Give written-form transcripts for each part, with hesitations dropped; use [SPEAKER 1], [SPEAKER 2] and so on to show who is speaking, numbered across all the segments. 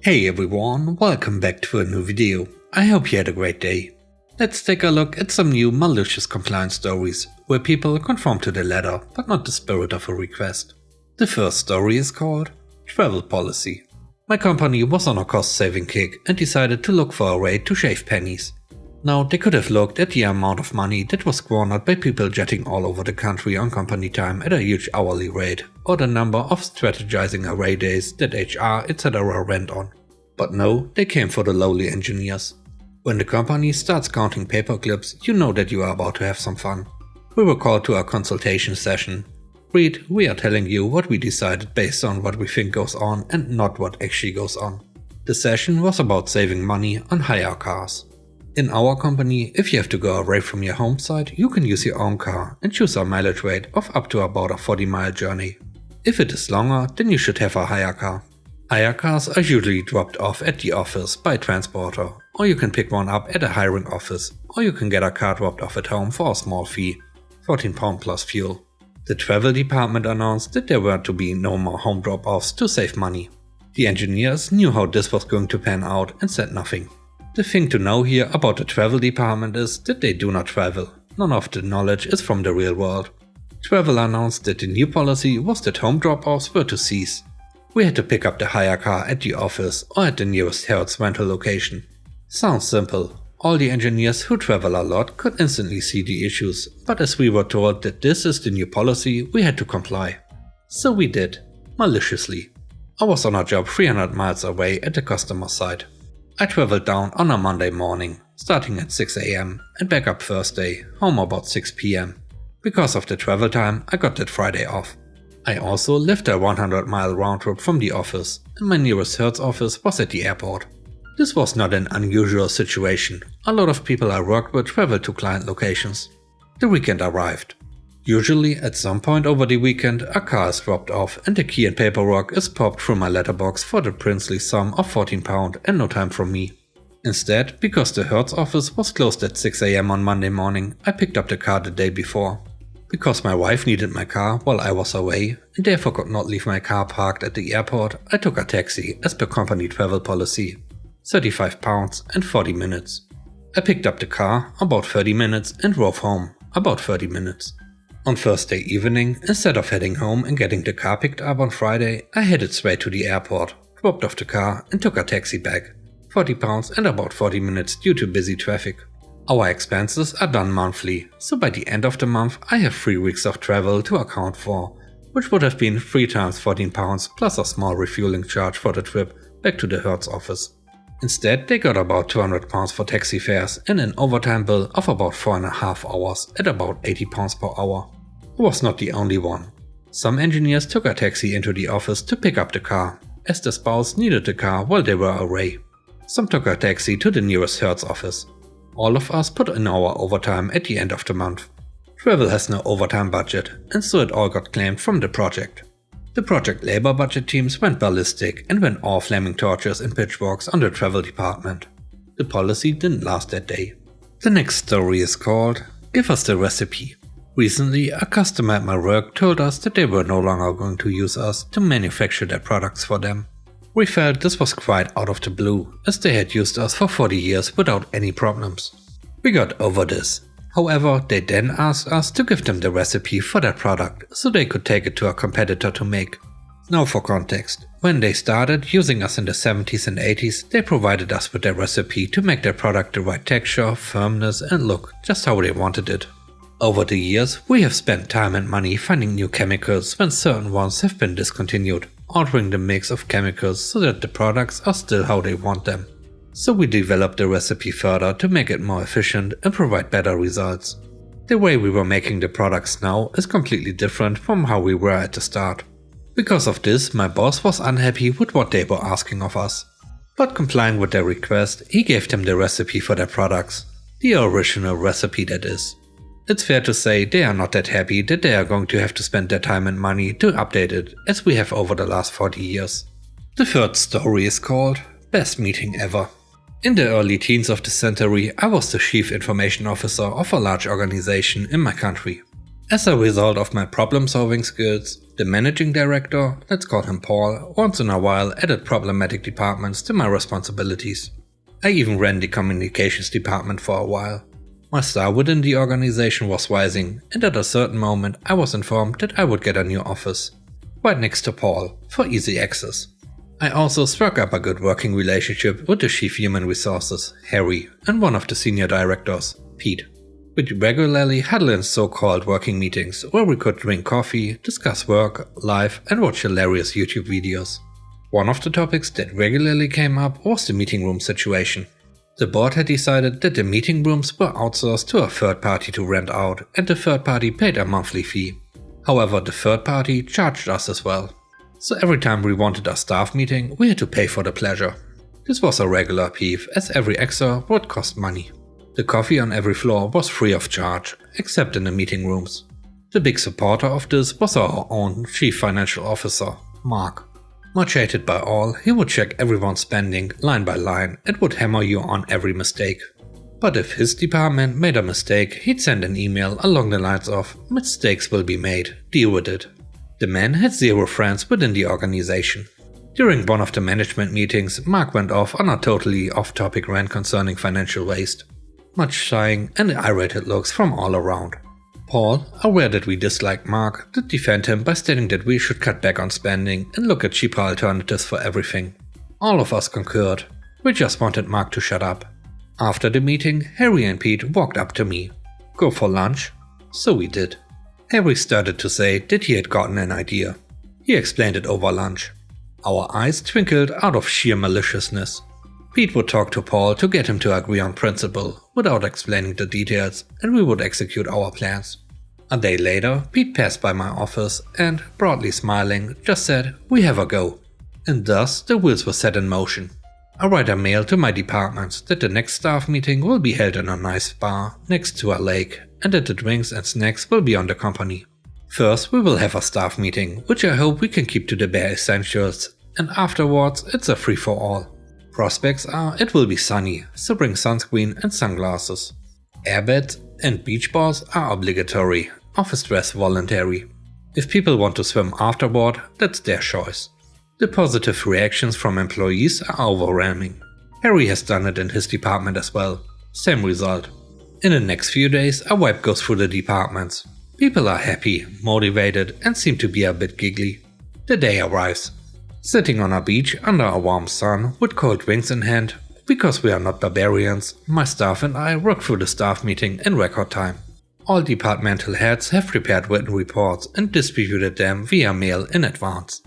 [SPEAKER 1] Hey everyone, welcome back to a new video. I hope you had a great day. Let's take a look at some new malicious compliance stories, where people conform to the letter but not the spirit of a request. The first story is called Travel Policy. My company was on a cost-saving kick and decided to look for a way to shave pennies. Now they could have looked at the amount of money that was squandered by people jetting all over the country on company time at a huge hourly rate, or the number of strategizing array days that HR etc. went on. But no, they came for the lowly engineers. When the company starts counting paper clips, you know that you are about to have some fun. We were called to a consultation session. Read, we are telling you what we decided based on what we think goes on and not what actually goes on. The session was about saving money on hire cars. In our company, if you have to go away from your home site, you can use your own car and choose a mileage rate of up to about a 40-mile journey. If it is longer, then you should have a hire car. Hire cars are usually dropped off at the office by a transporter, or you can pick one up at a hiring office, or you can get a car dropped off at home for a small fee, £14 plus fuel. The travel department announced that there were to be no more home drop-offs to save money. The engineers knew how this was going to pan out and said nothing. The thing to know here about the travel department is that they do not travel. None of the knowledge is from the real world. Travel announced that the new policy was that home drop-offs were to cease. We had to pick up the hire car at the office or at the nearest Hertz rental location. Sounds simple. All the engineers who travel a lot could instantly see the issues, but as we were told that this is the new policy, we had to comply. So we did. Maliciously. I was on a job 300 miles away at the customer site. I traveled down on a Monday morning, starting at 6 AM and back up Thursday, home about 6 PM. Because of the travel time, I got that Friday off. I also lived a 100-mile round trip from the office, and my nearest Hertz office was at the airport. This was not an unusual situation. A lot of people I worked with traveled to client locations. The weekend arrived. Usually, at some point over the weekend, a car is dropped off and the key and paperwork is popped through my letterbox for the princely sum of £14 and no time from me. Instead, because the Hertz office was closed at 6 AM on Monday morning, I picked up the car the day before. Because my wife needed my car while I was away and therefore could not leave my car parked at the airport, I took a taxi as per company travel policy. £35 and 40 minutes. I picked up the car about 30 minutes and drove home about 30 minutes. On Thursday evening, instead of heading home and getting the car picked up on Friday, I headed straight to the airport, dropped off the car and took a taxi back. £40 and about 40 minutes due to busy traffic. Our expenses are done monthly, so by the end of the month I have 3 weeks of travel to account for, which would have been 3 times £14 plus a small refueling charge for the trip back to the Hertz office. Instead, they got about £200 for taxi fares and an overtime bill of about 4.5 hours at about £80 per hour. I was not the only one. Some engineers took a taxi into the office to pick up the car, as the spouse needed the car while they were away. Some took a taxi to the nearest Hertz office. All of us put in our overtime at the end of the month. Travel has no overtime budget, and so it all got claimed from the project. The project labor budget teams went ballistic and went all flaming torches and pitchforks on the travel department. The policy didn't last that day. The next story is called Give Us the Recipe. Recently, a customer at my work told us that they were no longer going to use us to manufacture their products for them. We felt this was quite out of the blue, as they had used us for 40 years without any problems. We got over this. However, they then asked us to give them the recipe for their product so they could take it to a competitor to make. Now for context, when they started using us in the 70s and 80s, they provided us with their recipe to make their product the right texture, firmness and look, just how they wanted it. Over the years, we have spent time and money finding new chemicals when certain ones have been discontinued, altering the mix of chemicals so that the products are still how they want them. So we developed the recipe further to make it more efficient and provide better results. The way we were making the products now is completely different from how we were at the start. Because of this, my boss was unhappy with what they were asking of us. But complying with their request, he gave them the recipe for their products. The original recipe, that is. It's fair to say they are not that happy that they are going to have to spend their time and money to update it, as we have over the last 40 years. The third story is called Best Meeting Ever. In the early teens of the century, I was the chief information officer of a large organization in my country. As a result of my problem-solving skills, the managing director, let's call him Paul, once in a while added problematic departments to my responsibilities. I even ran the communications department for a while. My star within the organization was rising, and at a certain moment I was informed that I would get a new office, right next to Paul, for easy access. I also struck up a good working relationship with the chief human resources, Harry, and one of the senior directors, Pete. We regularly huddle in so-called working meetings where we could drink coffee, discuss work, life, and watch hilarious YouTube videos. One of the topics that regularly came up was the meeting room situation. The board had decided that the meeting rooms were outsourced to a third party to rent out, and the third party paid a monthly fee. However, the third party charged us as well. So every time we wanted a staff meeting, we had to pay for the pleasure. This was a regular peeve, as every extra would cost money. The coffee on every floor was free of charge, except in the meeting rooms. The big supporter of this was our own chief financial officer, Mark. Much hated by all, he would check everyone's spending line by line and would hammer you on every mistake. But if his department made a mistake, he'd send an email along the lines of "Mistakes will be made, deal with it." The man had zero friends within the organization. During one of the management meetings, Mark went off on a totally off-topic rant concerning financial waste. Much sighing and irritated looks from all around. Paul, aware that we disliked Mark, did defend him by stating that we should cut back on spending and look at cheaper alternatives for everything. All of us concurred. We just wanted Mark to shut up. After the meeting, Harry and Pete walked up to me. Go for lunch? So we did. Harry started to say that he had gotten an idea. He explained it over lunch. Our eyes twinkled out of sheer maliciousness. Pete would talk to Paul to get him to agree on principle, without explaining the details, and we would execute our plans. A day later, Pete passed by my office and, broadly smiling, just said, "We have a go." And thus the wheels were set in motion. I write a mail to my department that the next staff meeting will be held in a nice bar next to a lake, and that the drinks and snacks will be on the company. First, we will have a staff meeting, which I hope we can keep to the bare essentials, and afterwards it's a free-for-all. Prospects are it will be sunny, so bring sunscreen and sunglasses. Airbeds and beach balls are obligatory, office dress voluntary. If people want to swim afterward, that's their choice. The positive reactions from employees are overwhelming. Harry has done it in his department as well. Same result. In the next few days, a wipe goes through the departments. People are happy, motivated, and seem to be a bit giggly. The day arrives. Sitting on a beach under a warm sun with cold drinks in hand, because we are not barbarians, my staff and I work through the staff meeting in record time. All departmental heads have prepared written reports and distributed them via mail in advance.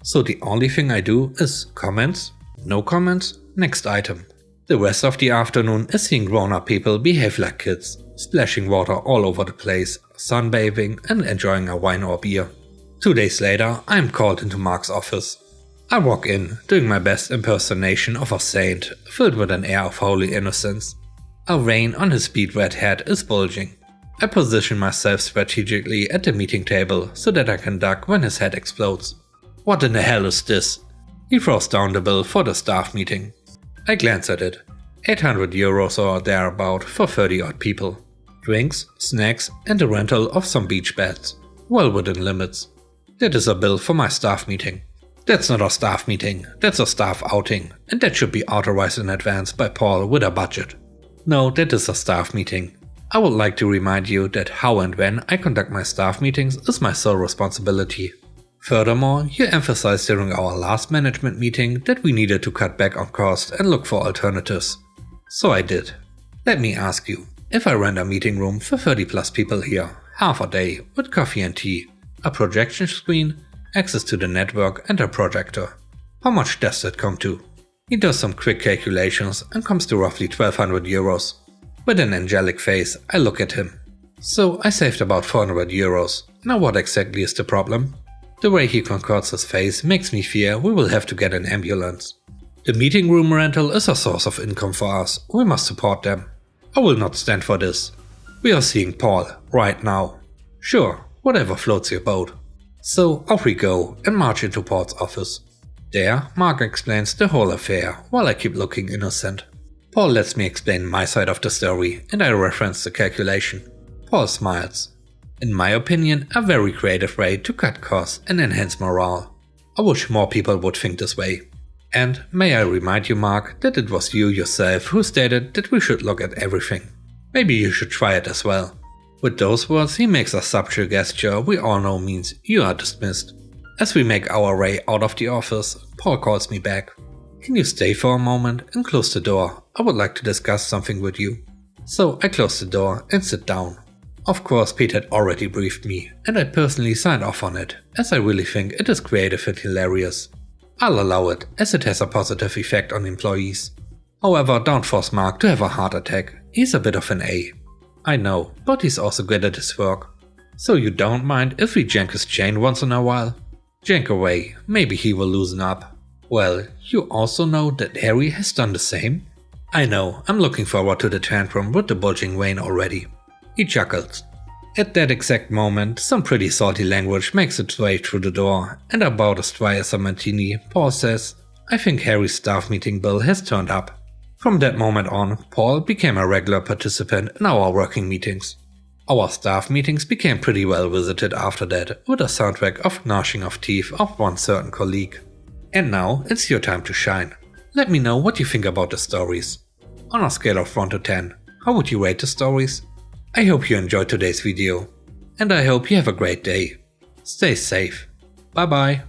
[SPEAKER 1] So the only thing I do is comments, no comments, next item. The rest of the afternoon is seeing grown-up people behave like kids, splashing water all over the place, sunbathing and enjoying a wine or beer. 2 days later, I am called into Mark's office. I walk in, doing my best impersonation of a saint, filled with an air of holy innocence. A vein on his bead red head is bulging. I position myself strategically at the meeting table so that I can duck when his head explodes. What in the hell is this? He throws down the bill for the staff meeting. I glance at it. €800 or thereabout for 30 odd people. Drinks, snacks and the rental of some beach beds. Well within limits. That is a bill for my staff meeting. That's not a staff meeting, that's a staff outing, and that should be authorized in advance by Paul with a budget. No, that is a staff meeting. I would like to remind you that how and when I conduct my staff meetings is my sole responsibility. Furthermore, you emphasized during our last management meeting that we needed to cut back on cost and look for alternatives. So I did. Let me ask you, if I rent a meeting room for 30 plus people here, half a day, with coffee and tea, a projection screen, access to the network and a projector, how much does that come to? He does some quick calculations and comes to roughly €1,200. With an angelic face, I look at him. So I saved about €400. Now what exactly is the problem? The way he contorts his face makes me fear we will have to get an ambulance. The meeting room rental is a source of income for us, we must support them. I will not stand for this. We are seeing Paul, right now. Sure, whatever floats your boat. So off we go and march into Paul's office. There, Mark explains the whole affair while I keep looking innocent. Paul lets me explain my side of the story and I reference the calculation. Paul smiles. In my opinion, a very creative way to cut costs and enhance morale. I wish more people would think this way. And may I remind you, Mark, that it was you yourself who stated that we should look at everything. Maybe you should try it as well. With those words, he makes a subtle gesture we all know means you are dismissed. As we make our way out of the office, Paul calls me back. Can you stay for a moment and close the door? I would like to discuss something with you. So I close the door and sit down. Of course, Pete had already briefed me, and I personally signed off on it, as I really think it is creative and hilarious. I'll allow it, as it has a positive effect on employees. However, don't force Mark to have a heart attack. He's a bit of an A. I know, but he's also good at his work. So you don't mind if we jank his chain once in a while? Jank away, maybe he will loosen up. Well, you also know that Harry has done the same? I know, I'm looking forward to the tantrum with the bulging vein already. He chuckles. At that exact moment, some pretty salty language makes its way through the door, and about as dry as a martini, Paul says, I think Harry's staff meeting bill has turned up. From that moment on, Paul became a regular participant in our working meetings. Our staff meetings became pretty well visited after that, with a soundtrack of gnashing of teeth of one certain colleague. And now, it's your time to shine. Let me know what you think about the stories. On a scale of 1 to 10, how would you rate the stories? I hope you enjoyed today's video, and I hope you have a great day. Stay safe. Bye bye.